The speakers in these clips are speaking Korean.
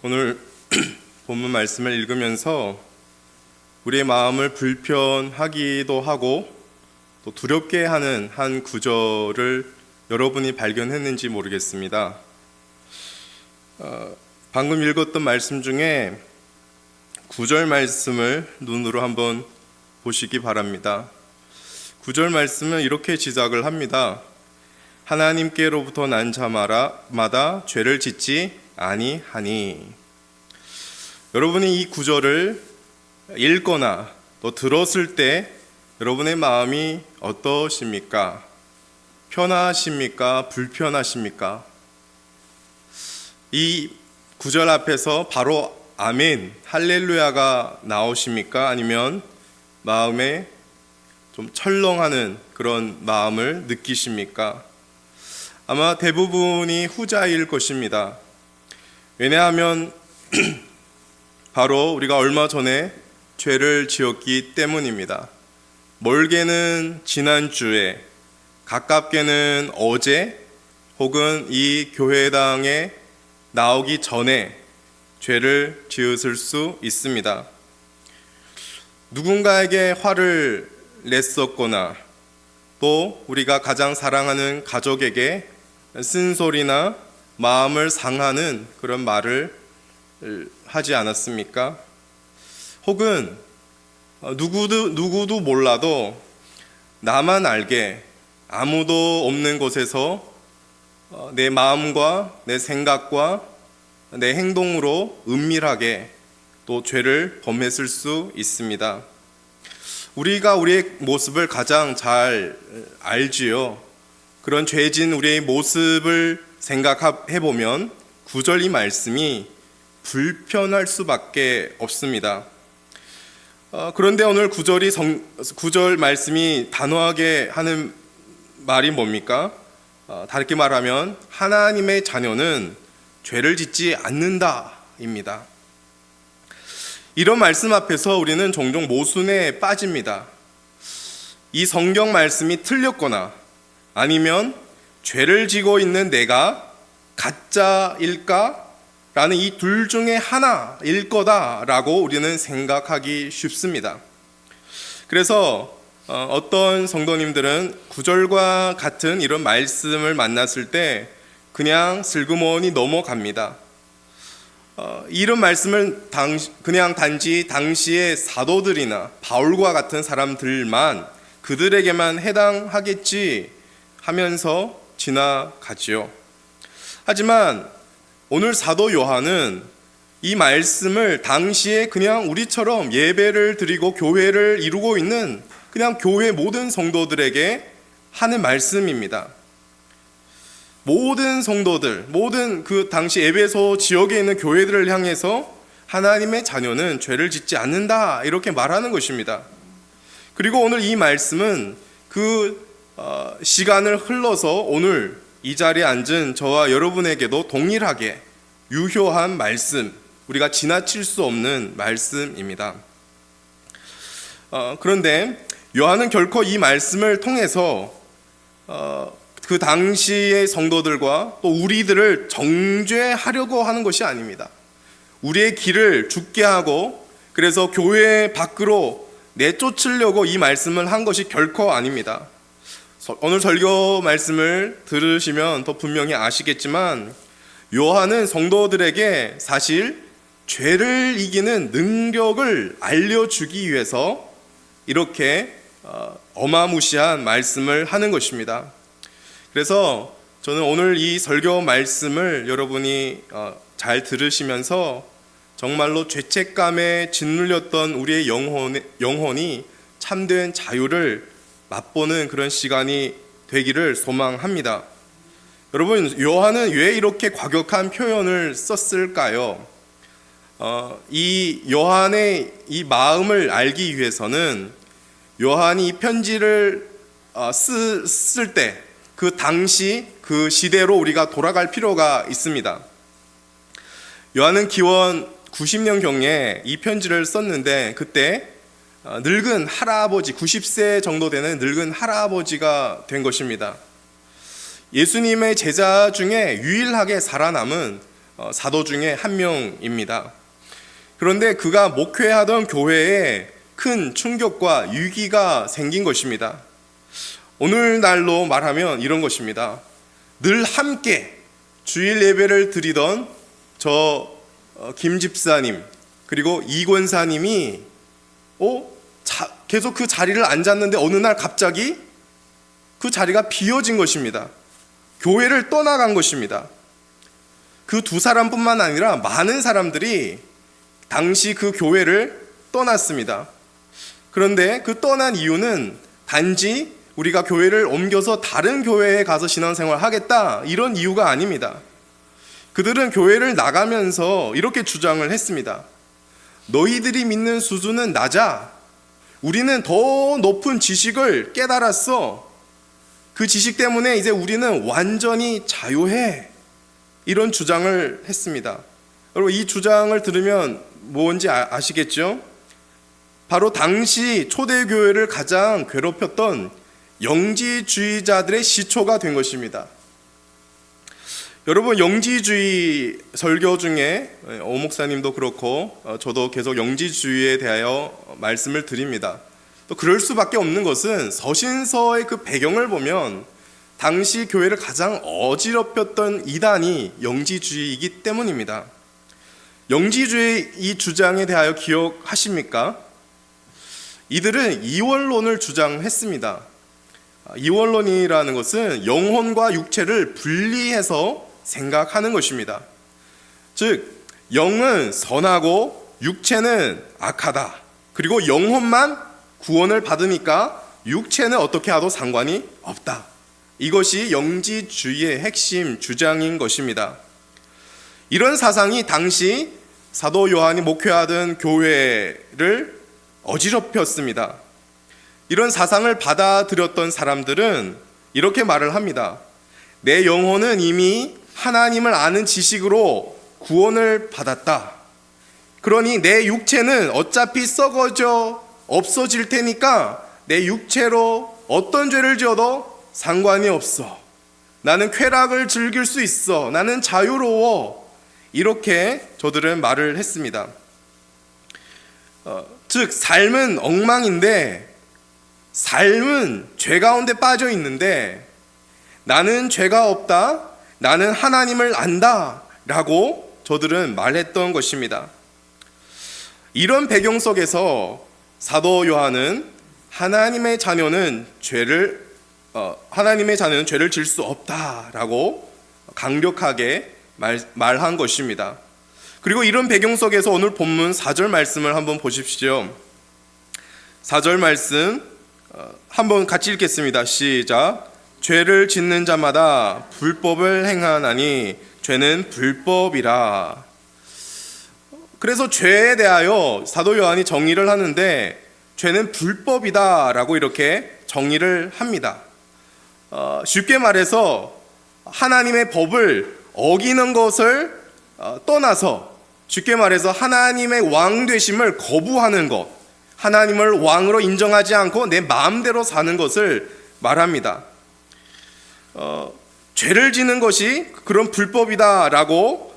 오늘 본문 말씀을 읽으면서 우리의 마음을 불편하기도 하고 또 두렵게 하는 한 구절을 여러분이 발견했는지 모르겠습니다. 방금 읽었던 말씀 중에 9절 말씀을 눈으로 한번 보시기 바랍니다. 9절 말씀은 이렇게 지적을 합니다. 하나님께로부터 난 자마다 죄를 짓지 아니하니. 여러분이 이 구절을 읽거나 또 들었을 때 여러분의 마음이 어떠십니까? 편하십니까? 불편하십니까? 이 구절 앞에서 바로 아멘, 할렐루야가 나오십니까? 아니면 마음에 좀 철렁하는 그런 마음을 느끼십니까? 아마 대부분이 후자일 것입니다. 왜냐하면 바로 우리가 얼마 전에 죄를 지었기 때문입니다. 멀게는 지난주에, 가깝게는 어제, 혹은 이 교회당에 나오기 전에 죄를 지었을 수 있습니다. 누군가에게 화를 냈었거나 또 우리가 가장 사랑하는 가족에게 쓴소리나 마음을 상하는 그런 말을 하지 않았습니까? 혹은 누구도 몰라도 나만 알게 아무도 없는 곳에서 내 마음과 내 생각과 내 행동으로 은밀하게 또 죄를 범했을 수 있습니다. 우리가 우리의 모습을 가장 잘 알지요. 그런 죄진 우리의 모습을 생각해보면 9절 이 말씀이 불편할 수밖에 없습니다. 그런데 오늘 9절 말씀이 단호하게 하는 말이 뭡니까? 다르게 말하면 하나님의 자녀는 죄를 짓지 않는다입니다. 이런 말씀 앞에서 우리는 종종 모순에 빠집니다. 이 성경 말씀이 틀렸거나 아니면 죄를 지고 있는 내가 가짜일까? 라는 이 둘 중에 하나일 거다라고 우리는 생각하기 쉽습니다. 그래서 어떤 성도님들은 9절과 같은 이런 말씀을 만났을 때 그냥 슬그머니 넘어갑니다. 이런 말씀을 그냥 단지 당시의 사도들이나 바울과 같은 사람들만 그들에게만 해당하겠지 하면서 지나가지요. 하지만 오늘 사도 요한은 이 말씀을 당시에 그냥 우리처럼 예배를 드리고 교회를 이루고 있는 그냥 교회 모든 성도들에게 하는 말씀입니다. 모든 성도들, 모든 그 당시 에베소 지역에 있는 교회들을 향해서 하나님의 자녀는 죄를 짓지 않는다 이렇게 말하는 것입니다. 그리고 오늘 이 말씀은 그 시간을 흘러서 오늘 이 자리에 앉은 저와 여러분에게도 동일하게 유효한 말씀, 우리가 지나칠 수 없는 말씀입니다. 그런데 요한은 결코 이 말씀을 통해서 그 당시의 성도들과 또 우리들을 정죄하려고 하는 것이 아닙니다. 우리의 길을 죽게 하고 그래서 교회 밖으로 내쫓으려고 이 말씀을 한 것이 결코 아닙니다. 오늘 설교 말씀을 들으시면 더 분명히 아시겠지만 요한은 성도들에게 사실 죄를 이기는 능력을 알려주기 위해서 이렇게 어마무시한 말씀을 하는 것입니다. 그래서 저는 오늘 이 설교 말씀을 여러분이 잘 들으시면서 정말로 죄책감에 짓눌렸던 우리의 영혼이 참된 자유를 맛보는 그런 시간이 되기를 소망합니다. 여러분, 요한은 왜 이렇게 과격한 표현을 썼을까요? 이 요한의 이 마음을 알기 위해서는 요한이 이 편지를 쓸 때 그 당시 그 시대로 우리가 돌아갈 필요가 있습니다. 요한은 기원 90년경에 이 편지를 썼는데 그때 늙은 할아버지, 90세 정도 되는 늙은 할아버지가 된 것입니다. 예수님의 제자 중에 유일하게 살아남은 사도 중에 한 명입니다. 그런데 그가 목회하던 교회에 큰 충격과 위기가 생긴 것입니다. 오늘날로 말하면 이런 것입니다. 늘 함께 주일 예배를 드리던 김 집사님 그리고 이 권사님이 계속 그 자리를 앉았는데 어느 날 갑자기 그 자리가 비어진 것입니다. 교회를 떠나간 것입니다. 그 두 사람뿐만 아니라 많은 사람들이 당시 그 교회를 떠났습니다. 그런데 그 떠난 이유는 단지 우리가 교회를 옮겨서 다른 교회에 가서 신앙생활을 하겠다 이런 이유가 아닙니다. 그들은 교회를 나가면서 이렇게 주장을 했습니다. 너희들이 믿는 수준은 낮아. 우리는 더 높은 지식을 깨달았어. 그 지식 때문에 이제 우리는 완전히 자유해. 이런 주장을 했습니다. 여러분 이 주장을 들으면 뭔지 아시겠죠? 바로 당시 초대교회를 가장 괴롭혔던 영지주의자들의 시초가 된 것입니다. 여러분 영지주의 설교 중에 오 목사님도 그렇고 저도 계속 영지주의에 대하여 말씀을 드립니다. 또 그럴 수밖에 없는 것은 서신서의 그 배경을 보면 당시 교회를 가장 어지럽혔던 이단이 영지주의이기 때문입니다. 영지주의 이 주장에 대하여 기억하십니까? 이들은 이원론을 주장했습니다. 이원론이라는 것은 영혼과 육체를 분리해서 생각하는 것입니다. 즉 영은 선하고 육체는 악하다. 그리고 영혼만 구원을 받으니까 육체는 어떻게 하도 상관이 없다. 이것이 영지주의의 핵심 주장인 것입니다. 이런 사상이 당시 사도 요한이 목회하던 교회를 어지럽혔습니다. 이런 사상을 받아들였던 사람들은 이렇게 말을 합니다. 내 영혼은 이미 하나님을 아는 지식으로 구원을 받았다. 그러니 내 육체는 어차피 썩어져 없어질 테니까 내 육체로 어떤 죄를 지어도 상관이 없어. 나는 쾌락을 즐길 수 있어. 나는 자유로워. 이렇게 저들은 말을 했습니다. 즉 삶은 엉망인데 삶은 죄 가운데 빠져 있는데 나는 죄가 없다. 나는 하나님을 안다. 라고 저들은 말했던 것입니다. 이런 배경 속에서 사도 요한은 하나님의 자녀는 죄를 질 수 없다라고 강력하게 말한 것입니다. 그리고 이런 배경 속에서 오늘 본문 4절 말씀을 한번 보십시오. 4절 말씀 한번 같이 읽겠습니다. 시작. 죄를 짓는 자마다 불법을 행하나니 죄는 불법이라. 그래서 죄에 대하여 사도 요한이 정의를 하는데 죄는 불법이다라고 이렇게 정의를 합니다. 쉽게 말해서 하나님의 법을 어기는 것을 떠나서 쉽게 말해서 하나님의 왕 되심을 거부하는 것, 하나님을 왕으로 인정하지 않고 내 마음대로 사는 것을 말합니다. 죄를 지는 것이 그런 불법이다라고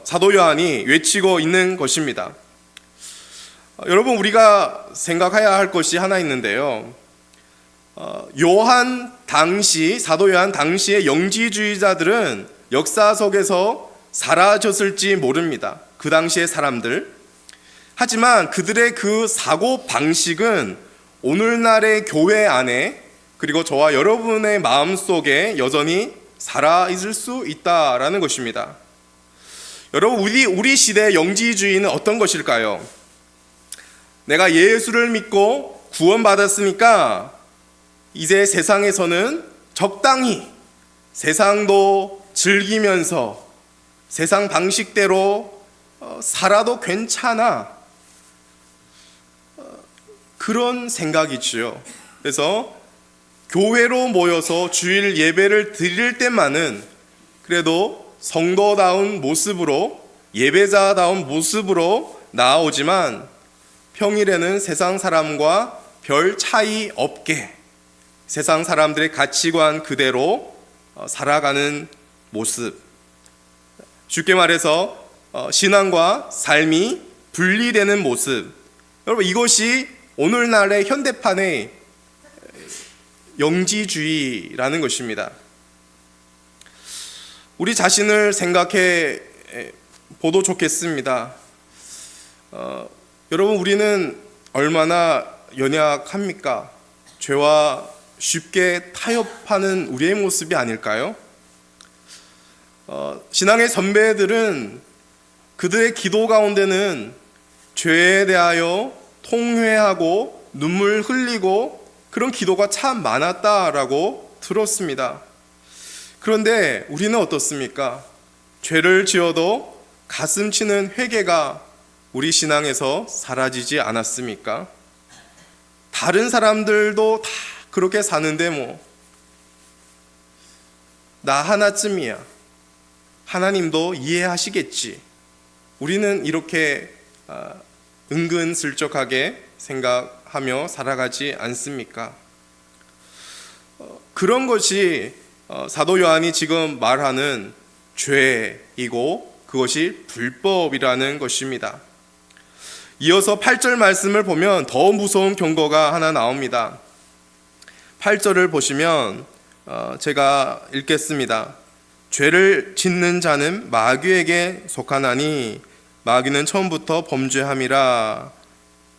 사도 요한이 외치고 있는 것입니다. 여러분 우리가 생각해야 할 것이 하나 있는데요. 사도 요한 당시의 영지주의자들은 역사 속에서 사라졌을지 모릅니다. 그 당시의 사람들. 하지만 그들의 그 사고 방식은 오늘날의 교회 안에 그리고 저와 여러분의 마음속에 여전히 살아있을 수 있다라는 것입니다. 여러분 우리 시대의 영지주의는 어떤 것일까요? 내가 예수를 믿고 구원받았으니까 이제 세상에서는 적당히 세상도 즐기면서 세상 방식대로 살아도 괜찮아. 그런 생각이지요. 그래서 교회로 모여서 주일 예배를 드릴 때만은 그래도 성도다운 모습으로 예배자다운 모습으로 나아오지만 평일에는 세상 사람과 별 차이 없게 세상 사람들의 가치관 그대로 살아가는 모습. 쉽게 말해서 신앙과 삶이 분리되는 모습. 여러분, 이것이 오늘날의 현대판의 영지주의라는 것입니다. 우리 자신을 생각해 보도 좋겠습니다. 여러분, 우리는 얼마나 연약합니까? 죄와 쉽게 타협하는 우리의 모습이 아닐까요? 신앙의 선배들은 그들의 기도 가운데는 죄에 대하여 통회하고 눈물 흘리고 그런 기도가 참 많았다라고 들었습니다. 그런데 우리는 어떻습니까? 죄를 지어도 가슴 치는 회개가 우리 신앙에서 사라지지 않았습니까? 다른 사람들도 다 그렇게 사는데 나 하나쯤이야. 하나님도 이해하시겠지. 우리는 이렇게 은근슬쩍하게 생각하며 살아가지 않습니까? 그런 것이 사도 요한이 지금 말하는 죄이고 그것이 불법이라는 것입니다. 이어서 8절 말씀을 보면 더 무서운 경고가 하나 나옵니다. 8절을 보시면 제가 읽겠습니다. 죄를 짓는 자는 마귀에게 속하나니 마귀는 처음부터 범죄함이라.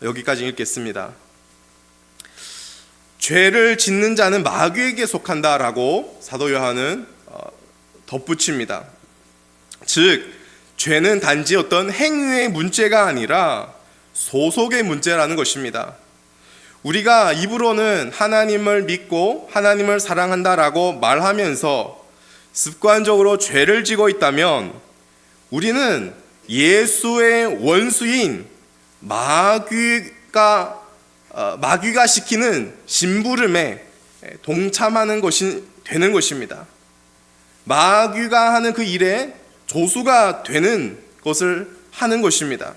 여기까지 읽겠습니다. 죄를 짓는 자는 마귀에게 속한다라고 사도 요한은 덧붙입니다. 즉, 죄는 단지 어떤 행위의 문제가 아니라 소속의 문제라는 것입니다. 우리가 입으로는 하나님을 믿고 하나님을 사랑한다라고 말하면서 습관적으로 죄를 지고 있다면 우리는 예수의 원수인 마귀가 시키는 심부름에 동참하는 것이 되는 것입니다. 마귀가 하는 그 일에 조수가 되는 것을 하는 것입니다.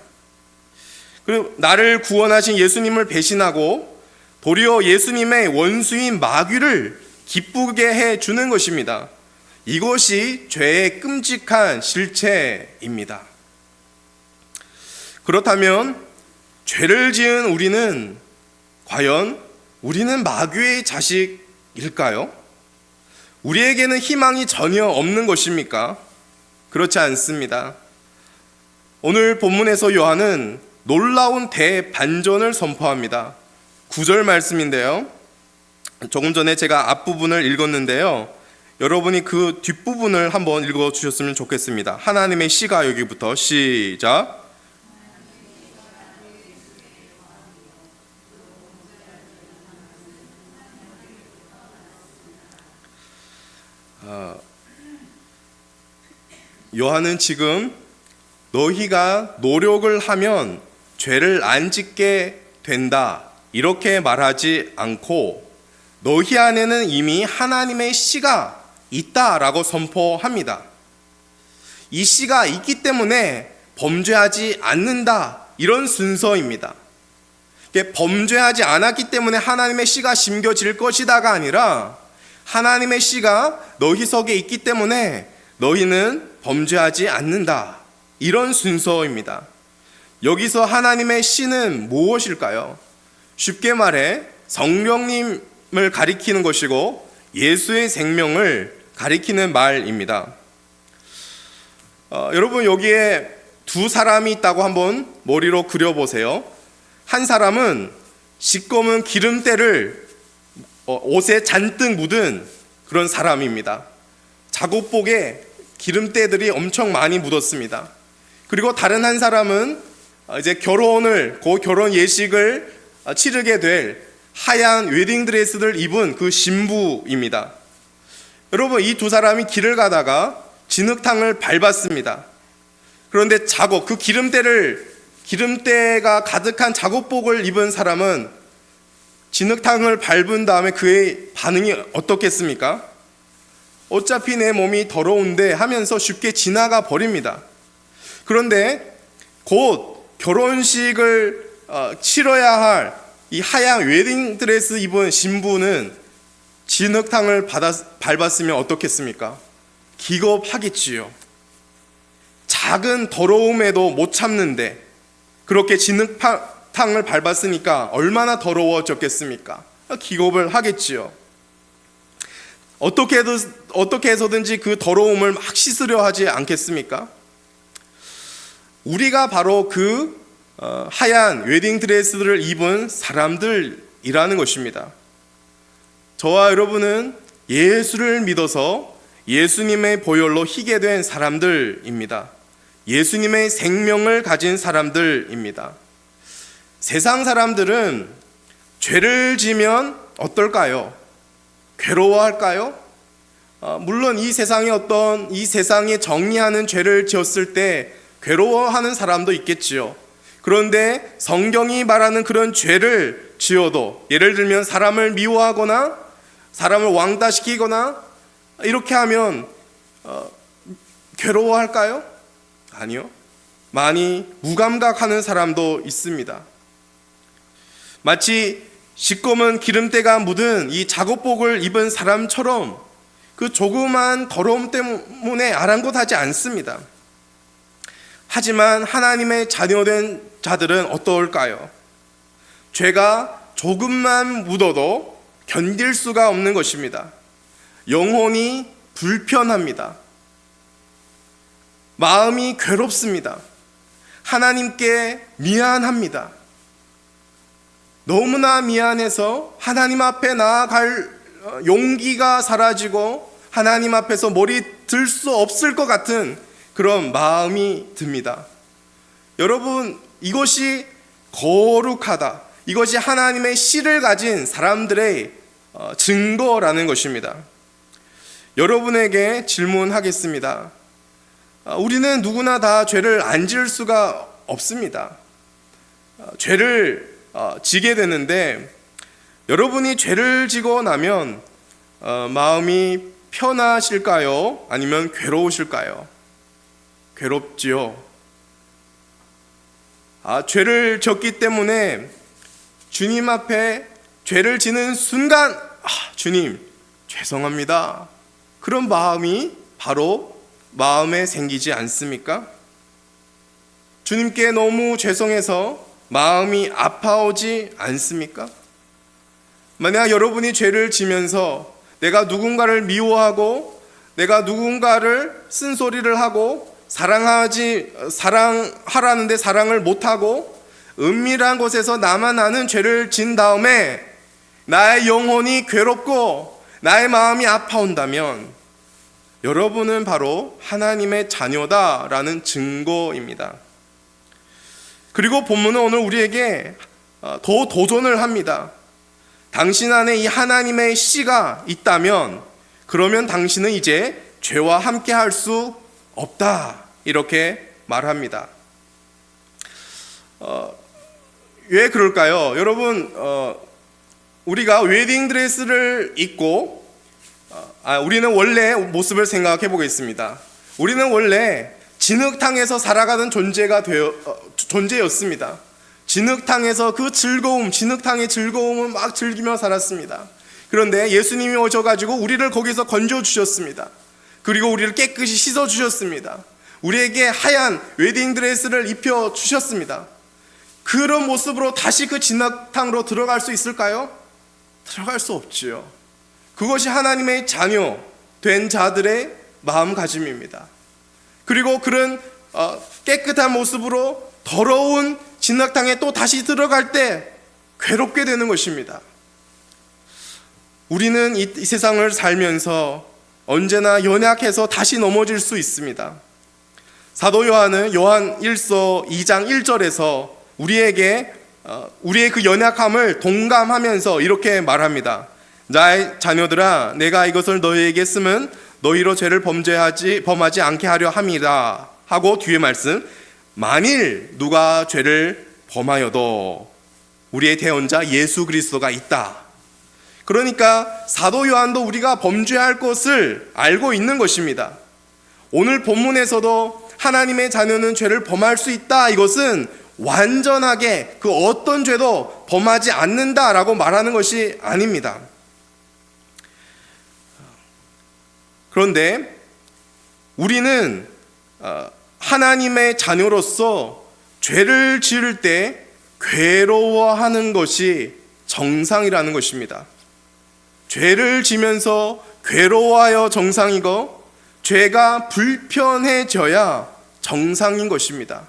그리고 나를 구원하신 예수님을 배신하고 도리어 예수님의 원수인 마귀를 기쁘게 해주는 것입니다. 이것이 죄의 끔찍한 실체입니다. 그렇다면 죄를 지은 우리는 과연 우리는 마귀의 자식일까요? 우리에게는 희망이 전혀 없는 것입니까? 그렇지 않습니다. 오늘 본문에서 요한은 놀라운 대반전을 선포합니다. 9절 말씀인데요. 조금 전에 제가 앞부분을 읽었는데요. 여러분이 그 뒷부분을 한번 읽어주셨으면 좋겠습니다. 하나님의 씨가 여기부터 시작. 요한은 지금 너희가 노력을 하면 죄를 안 짓게 된다 이렇게 말하지 않고 너희 안에는 이미 하나님의 씨가 있다라고 선포합니다. 이 씨가 있기 때문에 범죄하지 않는다 이런 순서입니다. 범죄하지 않았기 때문에 하나님의 씨가 심겨질 것이다가 아니라 하나님의 씨가 너희 속에 있기 때문에 너희는 범죄하지 않는다 이런 순서입니다. 여기서 하나님의 씨는 무엇일까요? 쉽게 말해 성령님을 가리키는 것이고 예수의 생명을 가리키는 말입니다. 여러분 여기에 두 사람이 있다고 한번 머리로 그려보세요. 한 사람은 시꺼먼 기름때를 옷에 잔뜩 묻은 그런 사람입니다. 작업복에 기름때들이 엄청 많이 묻었습니다. 그리고 다른 한 사람은 이제 그 결혼 예식을 치르게 될 하얀 웨딩드레스를 입은 그 신부입니다. 여러분 이 두 사람이 길을 가다가 진흙탕을 밟았습니다. 그런데 그 기름때가 가득한 작업복을 입은 사람은 진흙탕을 밟은 다음에 그의 반응이 어떻겠습니까? 어차피 내 몸이 더러운데 하면서 쉽게 지나가 버립니다. 그런데 곧 결혼식을 치러야 할 이 하얀 웨딩드레스 입은 신부는 진흙탕을 밟았으면 어떻겠습니까? 기겁하겠지요. 작은 더러움에도 못 참는데 그렇게 진흙탕을 밟았으니까 얼마나 더러워졌겠습니까? 기겁을 하겠지요. 어떻게 해서든지 그 더러움을 막 씻으려 하지 않겠습니까? 우리가 바로 그 하얀 웨딩드레스를 입은 사람들이라는 것입니다. 저와 여러분은 예수를 믿어서 예수님의 보혈로 희게 된 사람들입니다. 예수님의 생명을 가진 사람들입니다. 세상 사람들은 죄를 지면 어떨까요? 괴로워할까요? 물론 이 세상에 정리하는 죄를 지었을 때 괴로워하는 사람도 있겠지요. 그런데 성경이 말하는 그런 죄를 지어도, 예를 들면 사람을 미워하거나 사람을 왕따시키거나 이렇게 하면 괴로워할까요? 아니요. 많이 무감각하는 사람도 있습니다. 마치 시꺼먼 기름때가 묻은 이 작업복을 입은 사람처럼 그 조그만 더러움 때문에 아랑곳하지 않습니다. 하지만 하나님의 자녀된 자들은 어떨까요? 죄가 조금만 묻어도 견딜 수가 없는 것입니다. 영혼이 불편합니다. 마음이 괴롭습니다. 하나님께 미안합니다. 너무나 미안해서 하나님 앞에 나아갈 용기가 사라지고 하나님 앞에서 머리 들 수 없을 것 같은 그런 마음이 듭니다. 여러분, 이것이 거룩하다, 이것이 하나님의 씨를 가진 사람들의 증거라는 것입니다. 여러분에게 질문하겠습니다. 우리는 누구나 다 죄를 안 지을 수가 없습니다. 죄를 지게 되는데, 여러분이 죄를 지고 나면 마음이 편하실까요? 아니면 괴로우실까요? 괴롭지요. 죄를 졌기 때문에 주님 앞에 죄를 지는 순간 주님 죄송합니다, 그런 마음이 바로 마음에 생기지 않습니까? 주님께 너무 죄송해서 마음이 아파오지 않습니까? 만약 여러분이 죄를 지면서 내가 누군가를 미워하고 내가 누군가를 쓴소리를 하고 사랑하라는데 사랑을 못하고 은밀한 곳에서 나만 아는 죄를 진 다음에 나의 영혼이 괴롭고 나의 마음이 아파온다면 여러분은 바로 하나님의 자녀다라는 증거입니다. 그리고 본문은 오늘 우리에게 더 도전을 합니다. 당신 안에 이 하나님의 씨가 있다면 그러면 당신은 이제 죄와 함께 할 수 없다, 이렇게 말합니다. 왜 그럴까요? 여러분, 우리가 웨딩드레스를 입고 우리는 원래 모습을 생각해 보겠습니다. 우리는 원래 진흙탕에서 살아가는 존재였습니다. 진흙탕에서 그 즐거움, 진흙탕의 즐거움을 막 즐기며 살았습니다. 그런데 예수님이 오셔가지고 우리를 거기서 건져주셨습니다. 그리고 우리를 깨끗이 씻어주셨습니다. 우리에게 하얀 웨딩드레스를 입혀주셨습니다. 그런 모습으로 다시 그 진흙탕으로 들어갈 수 있을까요? 들어갈 수 없지요. 그것이 하나님의 자녀 된 자들의 마음가짐입니다. 그리고 그런 깨끗한 모습으로 더러운 진흙탕에 또 다시 들어갈 때 괴롭게 되는 것입니다. 우리는 이 세상을 살면서 언제나 연약해서 다시 넘어질 수 있습니다. 사도 요한은 요한 1서 2장 1절에서 우리의 그 연약함을 동감하면서 이렇게 말합니다. 나의 자녀들아, 내가 이것을 너희에게 쓰면 너희로 죄를 범하지 않게 하려 함이라 하고 뒤에 말씀, 만일 누가 죄를 범하여도 우리의 대언자 예수 그리스도가 있다. 그러니까 사도 요한도 우리가 범죄할 것을 알고 있는 것입니다. 오늘 본문에서도 하나님의 자녀는 죄를 범할 수 있다, 이것은 완전하게 그 어떤 죄도 범하지 않는다라고 말하는 것이 아닙니다. 우리는 하나님의 자녀로서 죄를 지을 때 괴로워하는 것이 정상이라는 것입니다. 죄를 지면서 괴로워하여 정상이고 죄가 불편해져야 정상인 것입니다.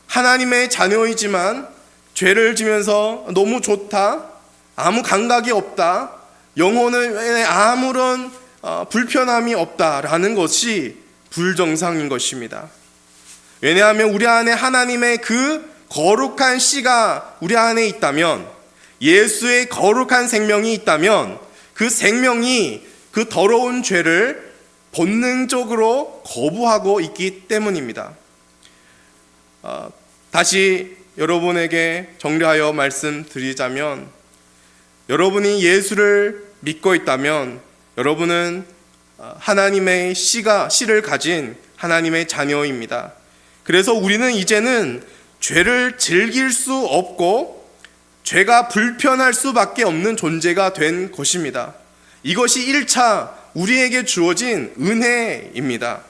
하나님의 자녀이지만 죄를 지면서 너무 좋다, 아무 감각이 없다, 영혼에 아무런 불편함이 없다라는 것이 불정상인 것입니다. 왜냐하면 우리 안에 하나님의 그 거룩한 씨가 우리 안에 있다면, 예수의 거룩한 생명이 있다면 그 생명이 그 더러운 죄를 본능적으로 거부하고 있기 때문입니다. 다시 여러분에게 정리하여 말씀드리자면, 여러분이 예수를 믿고 있다면 여러분은 하나님의 씨를 가진 하나님의 자녀입니다. 그래서 우리는 이제는 죄를 즐길 수 없고 죄가 불편할 수밖에 없는 존재가 된 것입니다. 이것이 1차 우리에게 주어진 은혜입니다.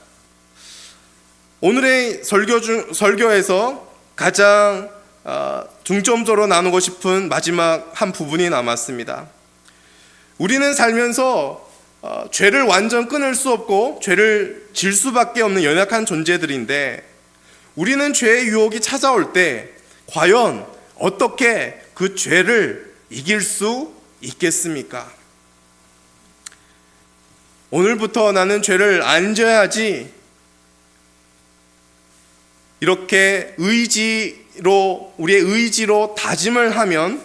오늘의 설교에서 가장 중점적으로 나누고 싶은 마지막 한 부분이 남았습니다. 우리는 살면서 죄를 완전 끊을 수 없고 죄를 질 수밖에 없는 연약한 존재들인데, 우리는 죄의 유혹이 찾아올 때 과연 어떻게 그 죄를 이길 수 있겠습니까? 오늘부터 나는 죄를 안 져야지, 이렇게 우리의 의지로 다짐을 하면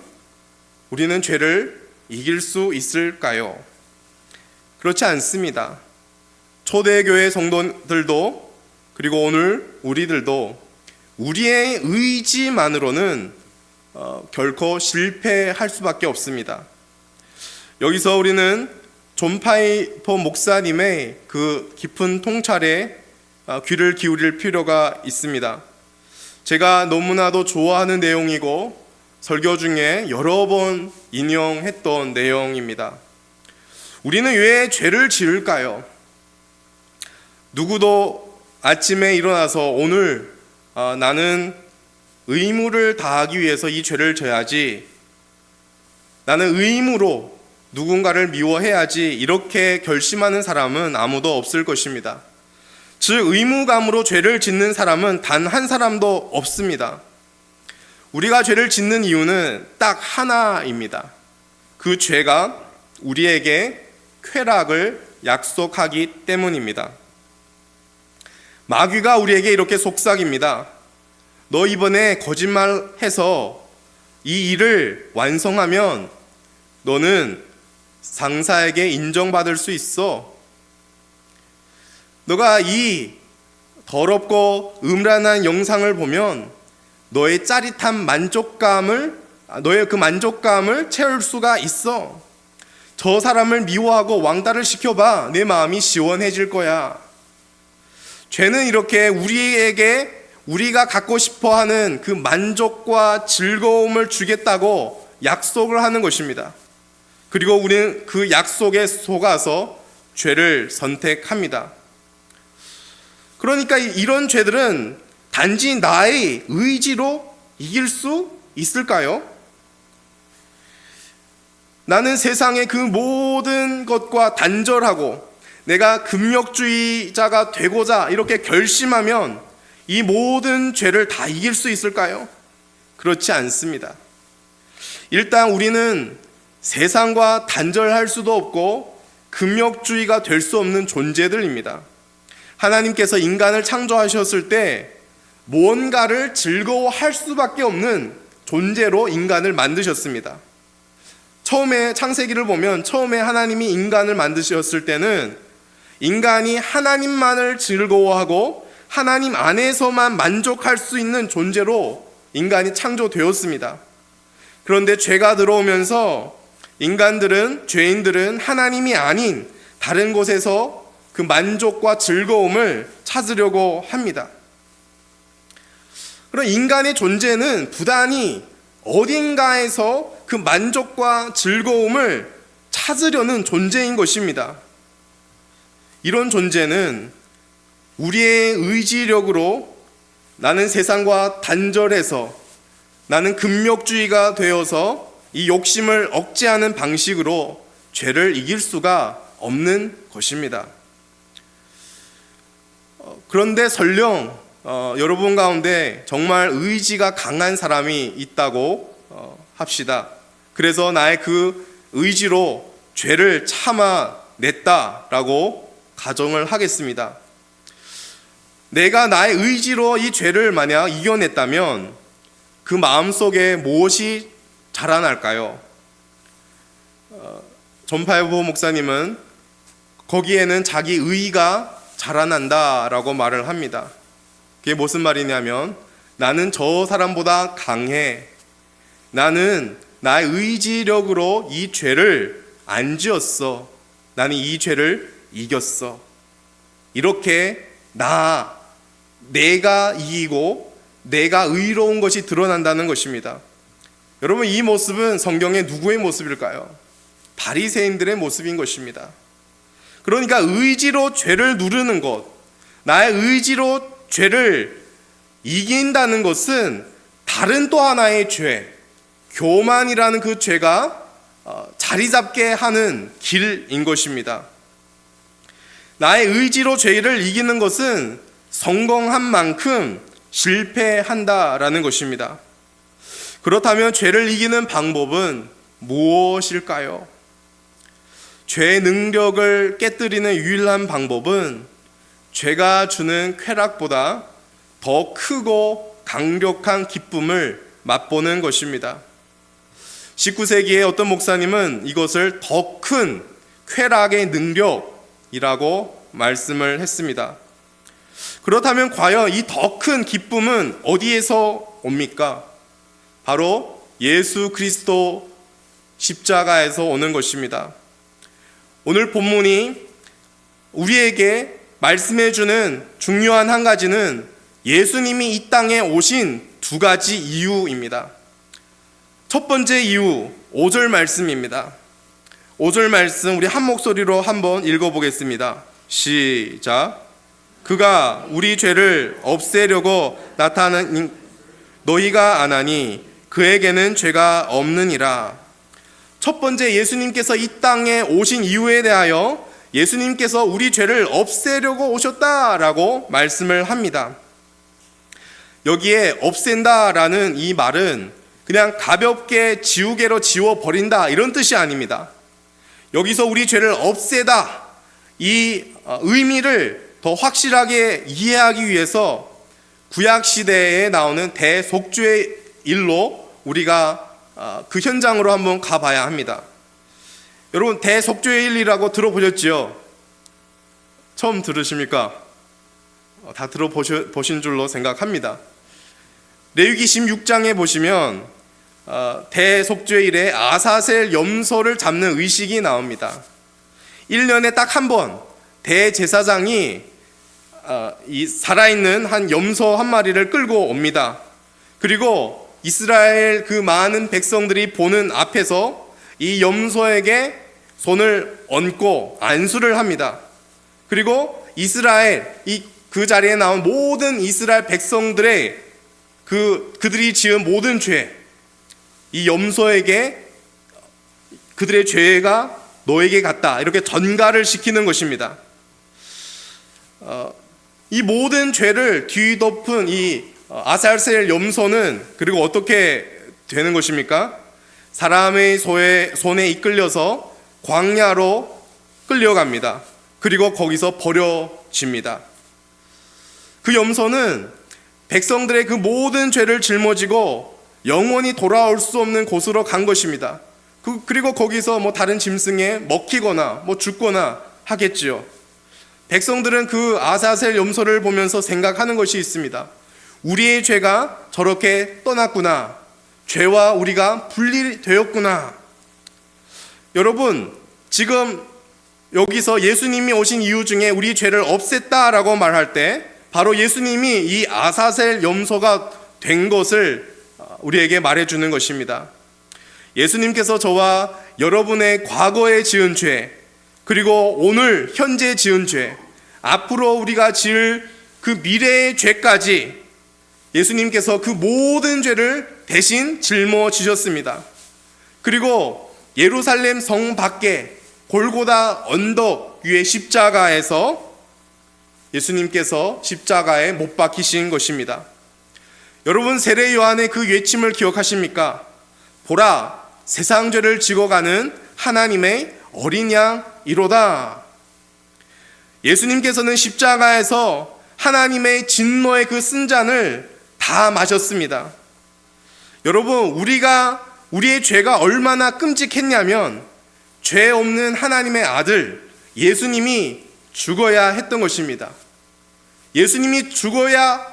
우리는 죄를 이길 수 있을까요? 그렇지 않습니다. 초대교회 성도들도, 그리고 오늘 우리들도 우리의 의지만으로는 결코 실패할 수밖에 없습니다. 여기서 우리는 존 파이퍼 목사님의 그 깊은 통찰에 귀를 기울일 필요가 있습니다. 제가 너무나도 좋아하는 내용이고 설교 중에 여러 번 인용했던 내용입니다. 우리는 왜 죄를 지을까요? 누구도 아침에 일어나서 오늘 나는 의무를 다하기 위해서 이 죄를 져야지, 나는 의무로 누군가를 미워해야지, 이렇게 결심하는 사람은 아무도 없을 것입니다. 즉 의무감으로 죄를 짓는 사람은 단 한 사람도 없습니다. 우리가 죄를 짓는 이유는 딱 하나입니다. 그 죄가 우리에게 쾌락을 약속하기 때문입니다. 마귀가 우리에게 이렇게 속삭입니다. 너 이번에 거짓말해서 이 일을 완성하면 너는 상사에게 인정받을 수 있어. 너가 이 더럽고 음란한 영상을 보면 너의 짜릿한 너의 그 만족감을 채울 수가 있어. 저 사람을 미워하고 왕따를 시켜봐. 내 마음이 시원해질 거야. 죄는 이렇게 우리가 갖고 싶어하는 그 만족과 즐거움을 주겠다고 약속을 하는 것입니다. 그리고 우리는 그 약속에 속아서 죄를 선택합니다. 그러니까 이런 죄들은 단지 나의 의지로 이길 수 있을까요? 나는 세상의 그 모든 것과 단절하고 내가 금욕주의자가 되고자 이렇게 결심하면 이 모든 죄를 다 이길 수 있을까요? 그렇지 않습니다. 일단 우리는 세상과 단절할 수도 없고 금욕주의가 될 수 없는 존재들입니다. 하나님께서 인간을 창조하셨을 때 뭔가를 즐거워할 수밖에 없는 존재로 인간을 만드셨습니다. 처음에 창세기를 보면 처음에 하나님이 인간을 만드셨을 때는 인간이 하나님만을 즐거워하고 하나님 안에서만 만족할 수 있는 존재로 인간이 창조되었습니다. 그런데 죄가 들어오면서 죄인들은 하나님이 아닌 다른 곳에서 그 만족과 즐거움을 찾으려고 합니다. 그럼 인간의 존재는 부단히 어딘가에서 그 만족과 즐거움을 찾으려는 존재인 것입니다. 이런 존재는 우리의 의지력으로 나는 세상과 단절해서 나는 금욕주의가 되어서 이 욕심을 억제하는 방식으로 죄를 이길 수가 없는 것입니다. 그런데 설령 여러분 가운데 정말 의지가 강한 사람이 있다고 합시다. 그래서 나의 그 의지로 죄를 참아냈다라고 가정을 하겠습니다. 내가 나의 의지로 이 죄를 만약 이겨냈다면 그 마음속에 무엇이 자라날까요? 전파여보 목사님은 거기에는 자기 의의가 자라난다라고 말을 합니다. 그게 무슨 말이냐면 나는 저 사람보다 강해. 나는 나의 의지력으로 이 죄를 안 지었어. 나는 이 죄를 이겼어. 이렇게 내가 이기고 내가 의로운 것이 드러난다는 것입니다. 여러분, 이 모습은 성경의 누구의 모습일까요? 바리새인들의 모습인 것입니다. 그러니까 의지로 죄를 누르는 것, 나의 의지로 죄를 이긴다는 것은 다른 또 하나의 죄, 교만이라는 그 죄가 자리 잡게 하는 길인 것입니다. 나의 의지로 죄를 이기는 것은 성공한 만큼 실패한다라는 것입니다. 그렇다면 죄를 이기는 방법은 무엇일까요? 죄의 능력을 깨뜨리는 유일한 방법은 죄가 주는 쾌락보다 더 크고 강력한 기쁨을 맛보는 것입니다. 19세기에 어떤 목사님은 이것을 더 큰 쾌락의 능력이라고 말씀을 했습니다. 그렇다면 과연 이 더 큰 기쁨은 어디에서 옵니까? 바로 예수 그리스도 십자가에서 오는 것입니다. 오늘 본문이 우리에게 말씀해주는 중요한 한 가지는 예수님이 이 땅에 오신 두 가지 이유입니다. 첫 번째 이유, 5절 말씀입니다. 5절 말씀 우리 한 목소리로 한번 읽어보겠습니다. 시작. 그가 우리 죄를 없애려고 나타난 너희가 아나니 그에게는 죄가 없느니라. 첫 번째, 예수님께서 이 땅에 오신 이유에 대하여 예수님께서 우리 죄를 없애려고 오셨다라고 말씀을 합니다. 여기에 없앤다라는 이 말은 그냥 가볍게 지우개로 지워버린다 이런 뜻이 아닙니다. 여기서 우리 죄를 없애다, 이 의미를 더 확실하게 이해하기 위해서 구약시대에 나오는 대속죄의 일로 우리가 그 현장으로 한번 가봐야 합니다. 여러분, 대속죄의 일이라고 들어보셨지요? 처음 들으십니까? 다 들어보신 줄로 생각합니다. 레위기 16장에 보시면 대속죄의 일에 아사셀 염소를 잡는 의식이 나옵니다. 1년에 딱 한 번 대제사장이 이 살아있는 한 염소 한 마리를 끌고 옵니다. 그리고 이스라엘 그 많은 백성들이 보는 앞에서 이 염소에게 손을 얹고 안수를 합니다. 그리고 이스라엘 그 자리에 나온 모든 이스라엘 백성들의 그들이 지은 모든 죄, 이 염소에게 그들의 죄가 너에게 갔다 이렇게 전가를 시키는 것입니다. 이 모든 죄를 뒤덮은 이 아사셀 염소는 그리고 어떻게 되는 것입니까? 사람의 손에 이끌려서 광야로 끌려갑니다. 그리고 거기서 버려집니다. 그 염소는 백성들의 그 모든 죄를 짊어지고 영원히 돌아올 수 없는 곳으로 간 것입니다. 그리고 거기서 다른 짐승에 먹히거나 죽거나 하겠지요. 백성들은 그 아사셀 염소를 보면서 생각하는 것이 있습니다. 우리의 죄가 저렇게 떠났구나. 죄와 우리가 분리되었구나. 여러분, 지금 여기서 예수님이 오신 이유 중에 우리 죄를 없앴다라고 말할 때 바로 예수님이 이 아사셀 염소가 된 것을 우리에게 말해주는 것입니다. 예수님께서 저와 여러분의 과거에 지은 죄, 그리고 오늘 현재 지은 죄, 앞으로 우리가 지을 그 미래의 죄까지 예수님께서 그 모든 죄를 대신 짊어지셨습니다. 그리고 예루살렘 성 밖에 골고다 언덕 위의 십자가에서 예수님께서 십자가에 못 박히신 것입니다. 여러분, 세례 요한의 그 외침을 기억하십니까? 보라, 세상 죄를 지고 가는 하나님의 어린 양이로다. 예수님께서는 십자가에서 하나님의 진노의 그 쓴 잔을 다 마셨습니다. 여러분, 우리의 죄가 얼마나 끔찍했냐면 죄 없는 하나님의 아들 예수님이 죽어야 했던 것입니다. 예수님이 죽어야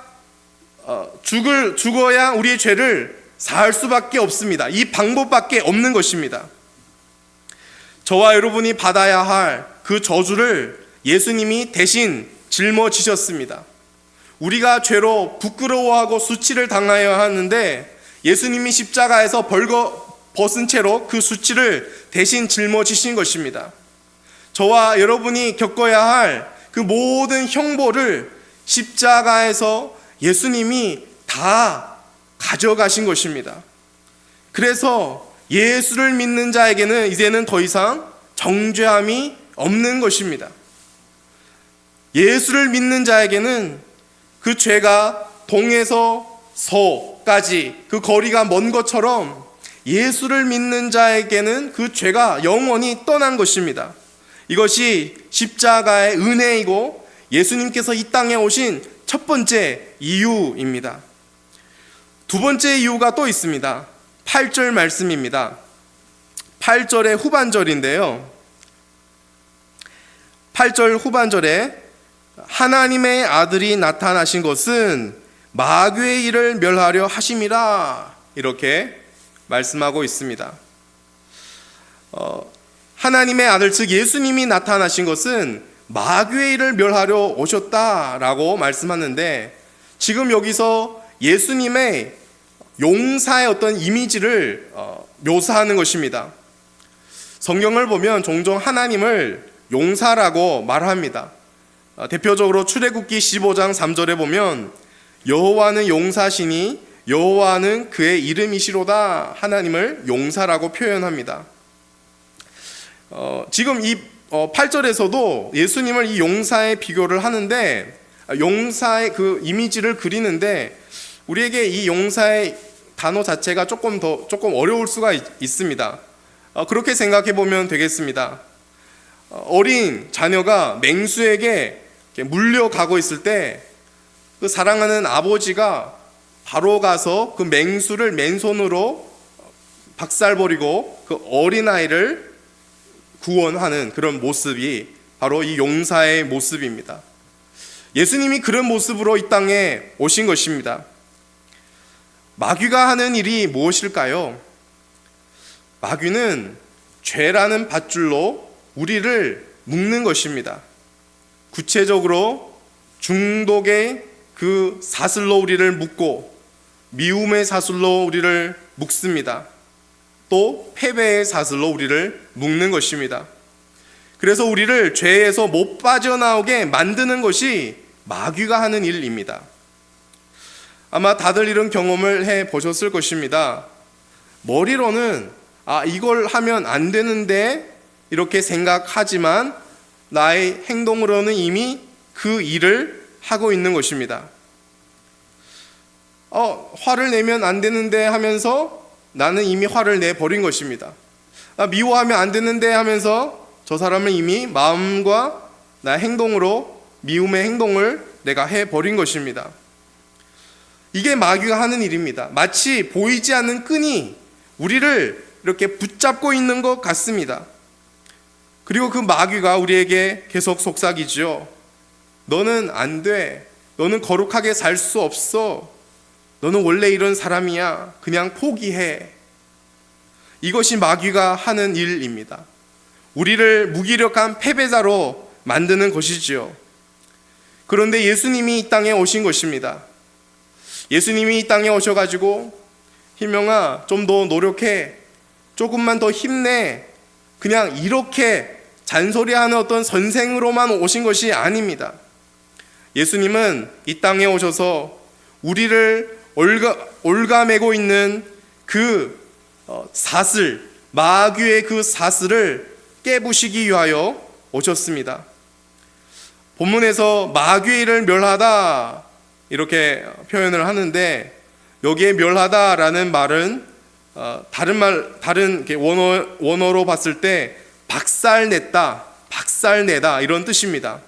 우리의 죄를 사할 수밖에 없습니다. 이 방법밖에 없는 것입니다. 저와 여러분이 받아야 할 그 저주를 예수님이 대신 짊어지셨습니다. 우리가 죄로 부끄러워하고 수치를 당하여야 하는데 예수님이 십자가에서 벗은 채로 그 수치를 대신 짊어지신 것입니다. 저와 여러분이 겪어야 할 그 모든 형벌을 십자가에서 예수님이 다 가져가신 것입니다. 그래서 예수를 믿는 자에게는 이제는 더 이상 정죄함이 없는 것입니다. 예수를 믿는 자에게는 그 죄가 동에서 서까지 그 거리가 먼 것처럼 예수를 믿는 자에게는 그 죄가 영원히 떠난 것입니다. 이것이 십자가의 은혜이고 예수님께서 이 땅에 오신 첫 번째 이유입니다. 두 번째 이유가 또 있습니다. 8절 말씀입니다. 8절의 후반절인데요. 8절 후반절에 하나님의 아들이 나타나신 것은 마귀의 일을 멸하려 하심이라, 이렇게 말씀하고 있습니다. 하나님의 아들 즉 예수님이 나타나신 것은 마귀의 일을 멸하려 오셨다라고 말씀하는데, 지금 여기서 예수님의 용사의 어떤 이미지를 묘사하는 것입니다. 성경을 보면 종종 하나님을 용사라고 말합니다. 대표적으로 출애굽기 15장 3절에 보면 여호와는 용사시니 여호와는 그의 이름이시로다, 하나님을 용사라고 표현합니다. 지금 이 8절에서도 예수님을 이 용사에 비교를 하는데, 용사의 그 이미지를 그리는데 우리에게 이 용사의 단어 자체가 조금 어려울 수가 있습니다. 그렇게 생각해 보면 되겠습니다. 어린 자녀가 맹수에게 물려가고 있을 때 그 사랑하는 아버지가 바로 가서 그 맹수를 맨손으로 박살버리고 그 어린아이를 구원하는 그런 모습이 바로 이 용사의 모습입니다. 예수님이 그런 모습으로 이 땅에 오신 것입니다. 마귀가 하는 일이 무엇일까요? 마귀는 죄라는 밧줄로 우리를 묶는 것입니다. 구체적으로 중독의 그 사슬로 우리를 묶고 미움의 사슬로 우리를 묶습니다. 또 패배의 사슬로 우리를 묶는 것입니다. 그래서 우리를 죄에서 못 빠져나오게 만드는 것이 마귀가 하는 일입니다. 아마 다들 이런 경험을 해보셨을 것입니다. 머리로는 이걸 하면 안 되는데 이렇게 생각하지만 나의 행동으로는 이미 그 일을 하고 있는 것입니다. 화를 내면 안 되는데 하면서 나는 이미 화를 내버린 것입니다. 미워하면 안 되는데 하면서 저 사람은 이미 마음과 나의 행동으로 미움의 행동을 내가 해버린 것입니다. 이게 마귀가 하는 일입니다. 마치 보이지 않는 끈이 우리를 이렇게 붙잡고 있는 것 같습니다. 그리고 그 마귀가 우리에게 계속 속삭이죠. 너는 안 돼. 너는 거룩하게 살 수 없어. 너는 원래 이런 사람이야. 그냥 포기해. 이것이 마귀가 하는 일입니다. 우리를 무기력한 패배자로 만드는 것이지요. 그런데 예수님이 이 땅에 오신 것입니다. 예수님이 이 땅에 오셔가지고 희명아 좀 더 노력해. 조금만 더 힘내. 그냥 이렇게 잔소리하는 어떤 선생으로만 오신 것이 아닙니다. 예수님은 이 땅에 오셔서 우리를 올가매고 있는 그 사슬, 마귀의 그 사슬을 깨부시기 위하여 오셨습니다. 본문에서 마귀의 일을 멸하다 이렇게 표현을 하는데, 여기에 멸하다라는 말은 다른 원어로 봤을 때 박살냈다, 박살내다 이런 뜻입니다.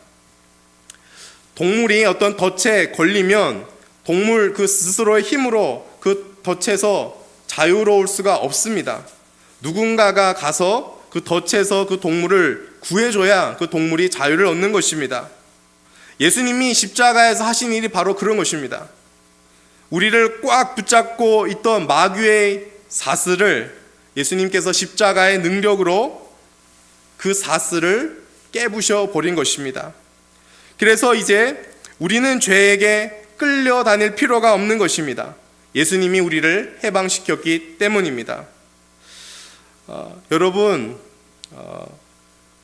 동물이 어떤 덫에 걸리면 동물 그 스스로의 힘으로 그 덫에서 자유로울 수가 없습니다. 누군가가 가서 그 덫에서 그 동물을 구해줘야 그 동물이 자유를 얻는 것입니다. 예수님이 십자가에서 하신 일이 바로 그런 것입니다. 우리를 꽉 붙잡고 있던 마귀의 사슬을 예수님께서 십자가의 능력으로 그 사슬을 깨부셔 버린 것입니다. 그래서 이제 우리는 죄에게 끌려다닐 필요가 없는 것입니다. 예수님이 우리를 해방시켰기 때문입니다. 여러분,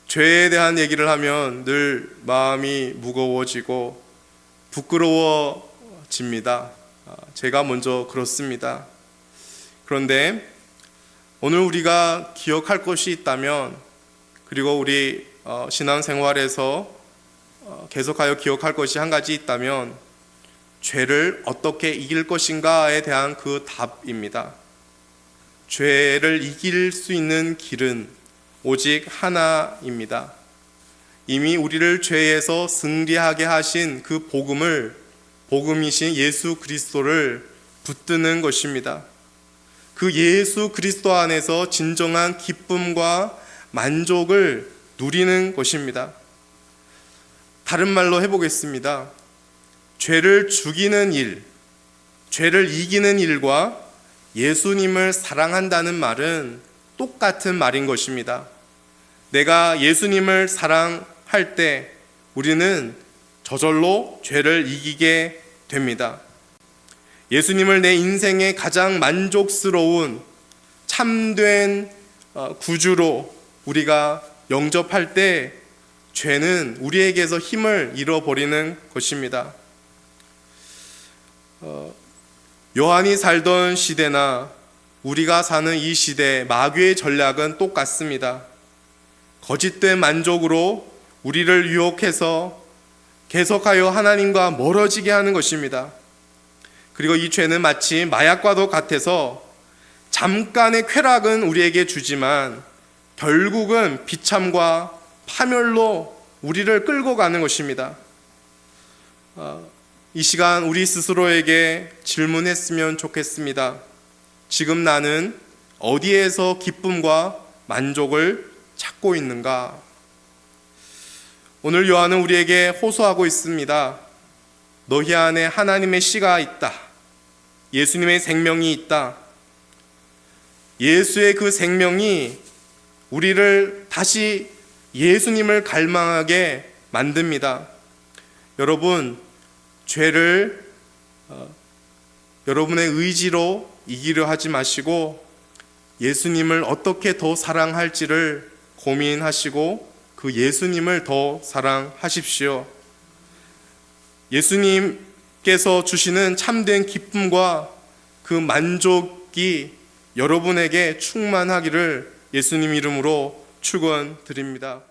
죄에 대한 얘기를 하면 늘 마음이 무거워지고 부끄러워집니다. 제가 먼저 그렇습니다. 그런데 오늘 우리가 기억할 것이 있다면, 그리고 우리 신앙생활에서 계속하여 기억할 것이 한 가지 있다면, 죄를 어떻게 이길 것인가에 대한 그 답입니다. 죄를 이길 수 있는 길은 오직 하나입니다. 이미 우리를 죄에서 승리하게 하신 그 복음이신 예수 그리스도를 붙드는 것입니다. 그 예수 그리스도 안에서 진정한 기쁨과 만족을 누리는 것입니다. 다른 말로 해보겠습니다. 죄를 죽이는 일, 죄를 이기는 일과 예수님을 사랑한다는 말은 똑같은 말인 것입니다. 내가 예수님을 사랑할 때 우리는 저절로 죄를 이기게 됩니다. 예수님을 내 인생의 가장 만족스러운 참된 구주로 우리가 영접할 때 죄는 우리에게서 힘을 잃어버리는 것입니다. 요한이 살던 시대나 우리가 사는 이 시대, 마귀의 전략은 똑같습니다. 거짓된 만족으로 우리를 유혹해서 계속하여 하나님과 멀어지게 하는 것입니다. 그리고 이 죄는 마치 마약과도 같아서 잠깐의 쾌락은 우리에게 주지만 결국은 비참과 파멸로 우리를 끌고 가는 것입니다. 이 시간 우리 스스로에게 질문했으면 좋겠습니다. 지금 나는 어디에서 기쁨과 만족을 찾고 있는가? 오늘 요한은 우리에게 호소하고 있습니다. 너희 안에 하나님의 씨가 있다. 예수님의 생명이 있다. 예수의 그 생명이 우리를 다시 예수님을 갈망하게 만듭니다. 여러분, 죄를 여러분의 의지로 이기려 하지 마시고 예수님을 어떻게 더 사랑할지를 고민하시고 그 예수님을 더 사랑하십시오. 예수님께서 주시는 참된 기쁨과 그 만족이 여러분에게 충만하기를 예수님 이름으로 축원드립니다.